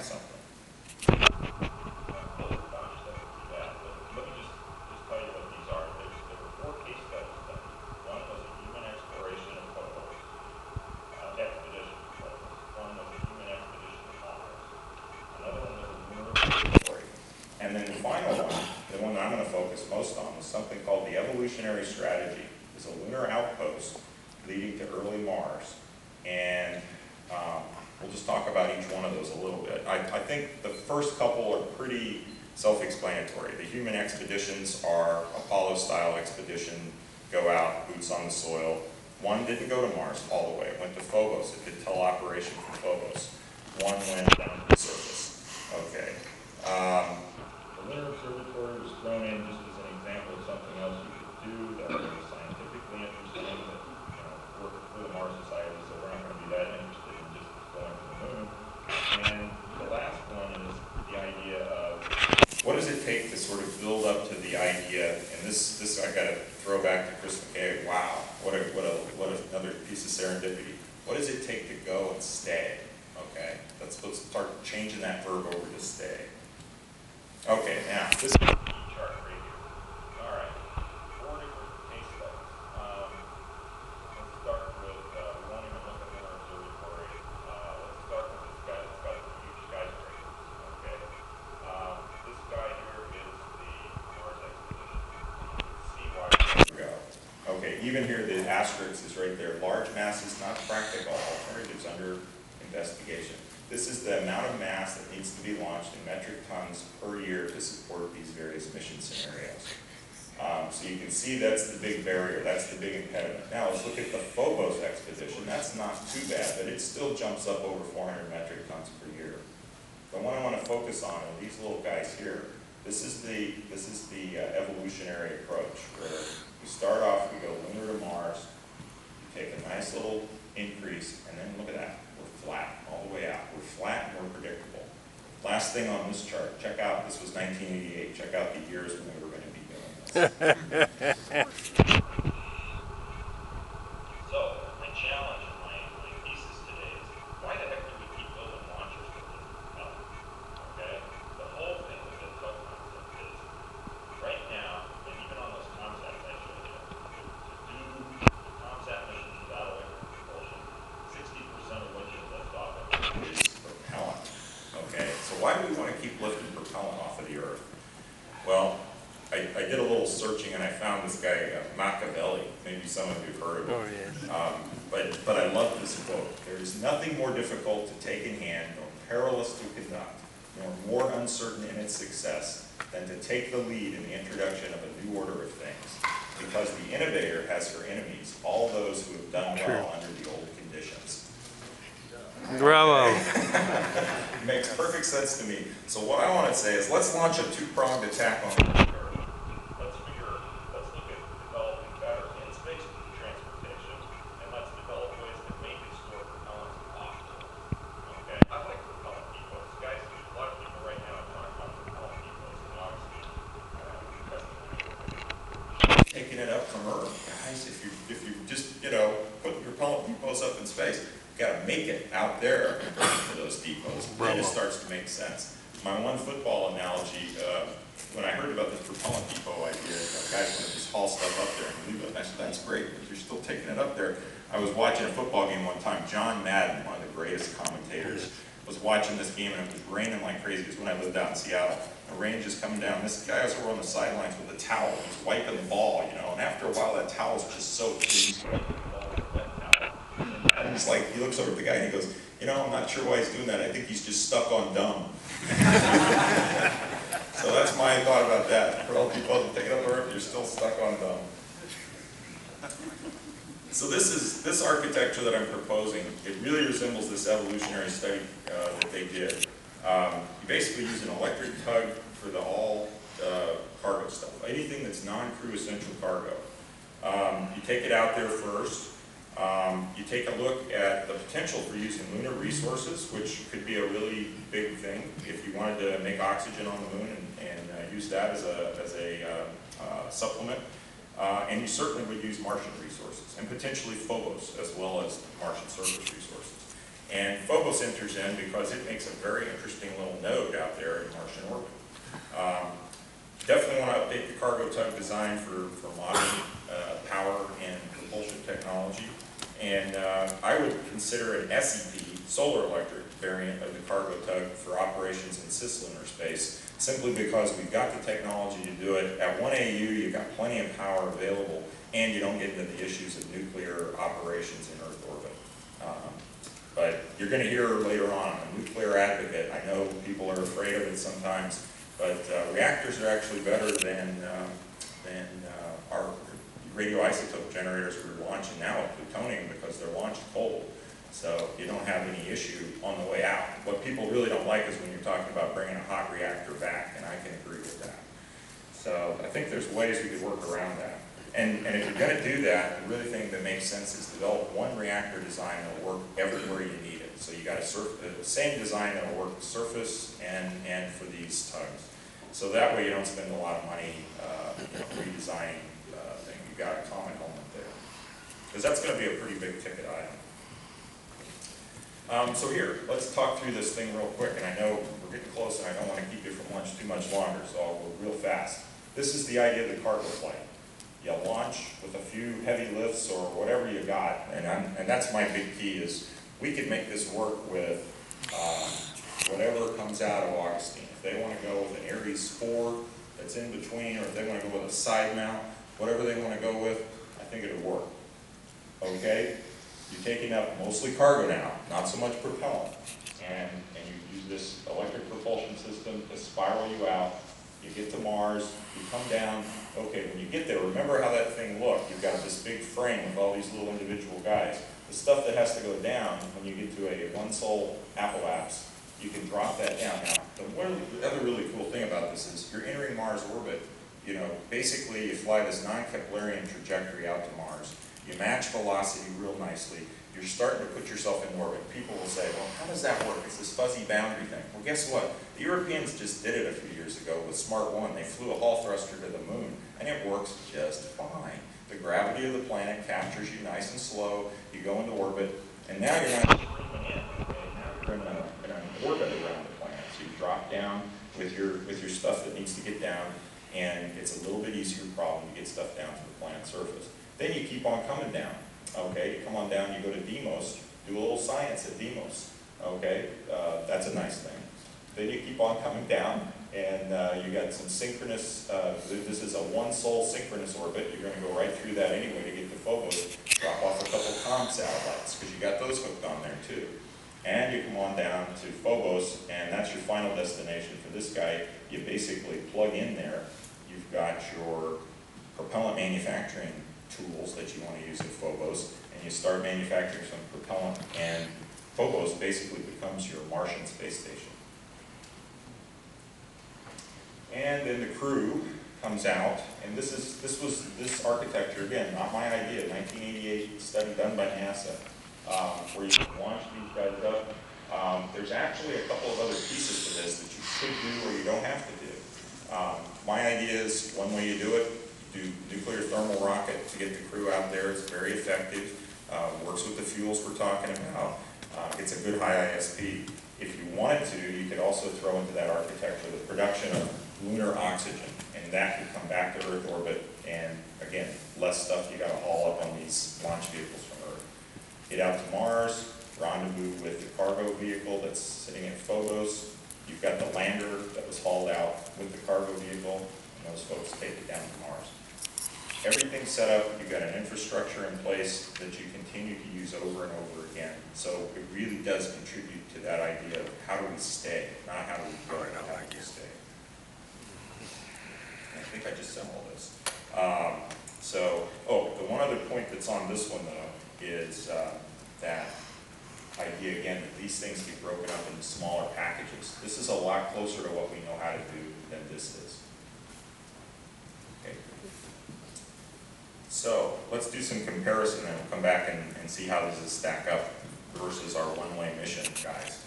something. Let me just tell you what these are. There were 4 case studies done. One was a human exploration of Phobos, expedition of Phobos. One was a human expedition to Mars. Another one was a lunar observatory. And then the final one, the one that I'm going to focus most on, is something called the evolutionary strategy. It's a lunar outpost leading to early Mars. And we'll just talk about each one of those a little bit. I think the first couple are pretty self-explanatory. The human expeditions are Apollo-style expedition, go out, boots on the soil. One didn't go to Mars all the way. It went to Phobos. It did teleoperation from Phobos. One went down to the surface. Okay. The lunar observatory was thrown in just as an example of something else you could do that was scientifically interesting, that worked for the Mars Society, so we're not going to be that interested in just going to the moon. And the last one is the idea of what does it take to sort of build up to the idea, and this I got to throw back to Chris McKay. Wow, what another piece of serendipity. What does it take to go and stay? Okay, let's start changing that verb over to stay. Okay, now this is the chart right here. All right, 4 different case studies. Let's start with we won't even look at lunar observatory. Let's start with this guy that's got the huge skyscrapers. Okay, this guy here is the Mars expedition. You can see why we go. Okay, even here the asterisk is right there. Large masses not practical. Alternatives under investigation. This is the amount of mass that needs to be launched in metric tons per year to support these various mission scenarios. So you can see that's the big barrier, that's the big impediment. Now let's look at the Phobos expedition. That's not too bad, but it still jumps up over 400 metric tons per year. The one I want to focus on are these little guys here. This is the evolutionary approach, where we start off, we go lunar to Mars, you take a nice little increase, and then look at that. Flat all the way out. We're flat and we're predictable. Last thing on this chart, check out, this was 1988. Check out the years when we were going to be doing this. So, my challenge and my thesis today is, why the heck do we keep building launchers with this propellant? Okay? The whole thing with the tug concept is, right now, and even on those concepts I showed you, to do the concept missions without electric propulsion, 60% of what you lift off of is propellant. Okay, so why do we want to keep lifting propellant off of the Earth? Well, I did a little searching and I found this guy, Machiavelli. Maybe some of you have heard of him. Oh, yeah. But I love this quote. There is nothing more difficult to take in hand, nor perilous to conduct, nor more uncertain in its success than to take the lead in the introduction of a new order of things. Because the innovator has for enemies all those who have done well under the old conditions. Bravo. Makes perfect sense to me. So what I want to say is, let's launch a 2-pronged attack on the Earth. Let's look at developing better in-space transportation, and let's develop ways to make and store propellant off. Okay? I like propellant depots. Guys, there's a lot of people right now talking about propellant depots, and obviously taking it up from Earth. Guys, if you just, put propellant depots up in space, you got to make it out there for those depots. Then it starts to make sense. My one football analogy, when I heard about this propellant depot idea, guys want to just haul stuff up there and leave it. I said, that's great, but you're still taking it up there. I was watching a football game one time. John Madden, one of the greatest commentators, was watching this game, and it was raining like crazy. It was when I lived out in Seattle. The rain just coming down. This guy was over on the sidelines with a towel. He was wiping the ball, and after a while that towel's just soaked. He's wiping the ball with that towel. And he's like, he looks over at the guy and he goes, I'm not sure why he's doing that. I think he's just stuck on dumb. So that's my thought about that. For all people that take it up the Earth, you're still stuck on dumb. So this architecture that I'm proposing, it really resembles this evolutionary study that they did. You basically use an electric tug for the all cargo stuff, anything that's non-crew essential cargo. You take it out there first. You take a look at the potential for using lunar resources, which could be a really big thing if you wanted to make oxygen on the moon and use that as a supplement. And you certainly would use Martian resources, and potentially Phobos as well as Martian surface resources. And Phobos enters in because it makes a very interesting little node out there in Martian orbit. Definitely want to update the cargo tug design for modern power and propulsion technology. And I would consider an SEP, solar electric variant of the cargo tug for operations in cislunar space, simply because we've got the technology to do it. At 1 AU, you've got plenty of power available, and you don't get into the issues of nuclear operations in Earth orbit. But you're going to hear later on, I'm a nuclear advocate. I know people are afraid of it sometimes, but reactors are actually better than our radioisotope generators we're launching now with plutonium, because they're launched cold. So you don't have any issue on the way out. What people really don't like is when you're talking about bringing a hot reactor back, and I can agree with that. So I think there's ways we could work around that. And if you're going to do that, the really thing that makes sense is develop one reactor design that will work everywhere you need it. So you got the same design that will work surface and for these tugs. So that way you don't spend a lot of money redesigning things. You've got a common element there. Because that's going to be a pretty big ticket item. So here, let's talk through this thing real quick. And I know we're getting close and I don't want to keep you from lunch too much longer, so I'll go real fast. This is the idea of the cargo flight. You launch with a few heavy lifts or whatever you got, and that's my big key is we could make this work with whatever comes out of Augustine. If they want to go with an Ares 4 that's in between, or if they want to go with a side mount, whatever they want to go with, I think it'll work. Okay? You're taking up mostly cargo now, not so much propellant, and you use this electric propulsion system to spiral you out. You get to Mars, you come down. Okay, when you get there, remember how that thing looked. You've got this big frame with all these little individual guys. The stuff that has to go down when you get to a one-sol apoapse, you can drop that down. Now, the other really cool thing about this is you're entering Mars orbit. Basically you fly this non-Keplerian trajectory out to Mars. You match velocity real nicely. You're starting to put yourself in orbit. People will say, well, how does that work? It's this fuzzy boundary thing. Well, guess what? The Europeans just did it a few years ago with Smart 1. They flew a Hall thruster to the moon, and it works just fine. The gravity of the planet captures you nice and slow. You go into orbit, and now you're not screaming in. Okay? Now you're in an orbit around the planet. So you drop down with your stuff that needs to get down, and it's a little bit easier problem to get stuff down to the planet's surface. Then you keep on coming down. Okay, you come on down, you go to Deimos, do a little science at Deimos. Okay, that's a nice thing. Then you keep on coming down, and you got some synchronous, this is a one-sol synchronous orbit. You're going to go right through that anyway to get to Phobos, drop off a couple comm satellites, because you got those hooked on there too. And you come on down to Phobos, and that's your final destination for this guy. You basically plug in there. You've got your propellant manufacturing tools that you want to use at Phobos, and you start manufacturing some propellant, and Phobos basically becomes your Martian space station. And then the crew comes out, and this architecture, again, not my idea, 1988 study done by NASA, where you can launch these guys up. There's actually a couple of other pieces to this that you could do or you don't have to do. My idea is one way you do it, do nuclear thermal rocket to get the crew out there. It's very effective. Works with the fuels we're talking about. It's a good high ISP. If you wanted to, you could also throw into that architecture the production of lunar oxygen, and that could come back to Earth orbit, and again, less stuff you got to haul up on these launch vehicles from Earth. Get out to Mars, rendezvous with the cargo vehicle that's sitting at Phobos. You've got the lander that was hauled out with the cargo vehicle, and those folks take it down to Mars. Everything's set up, you've got an infrastructure in place that you continue to use over and over again. So it really does contribute to that idea of how do we stay, not how do we go, but how do we stay. I think I just said all this. The one other point that's on this one though is that idea again that these things get broken up into smaller packages. This is a lot closer to what we know how to do than this is. Okay. So let's do some comparison and we'll come back and see how does this stack up versus our one-way mission guys.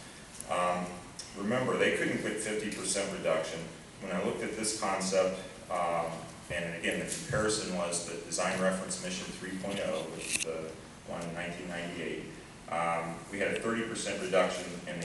Remember, they couldn't get 50% reduction. When I looked at this concept, and again, the comparison was the Design Reference Mission 3.0, which is the one in 1998. We had a 30% reduction in the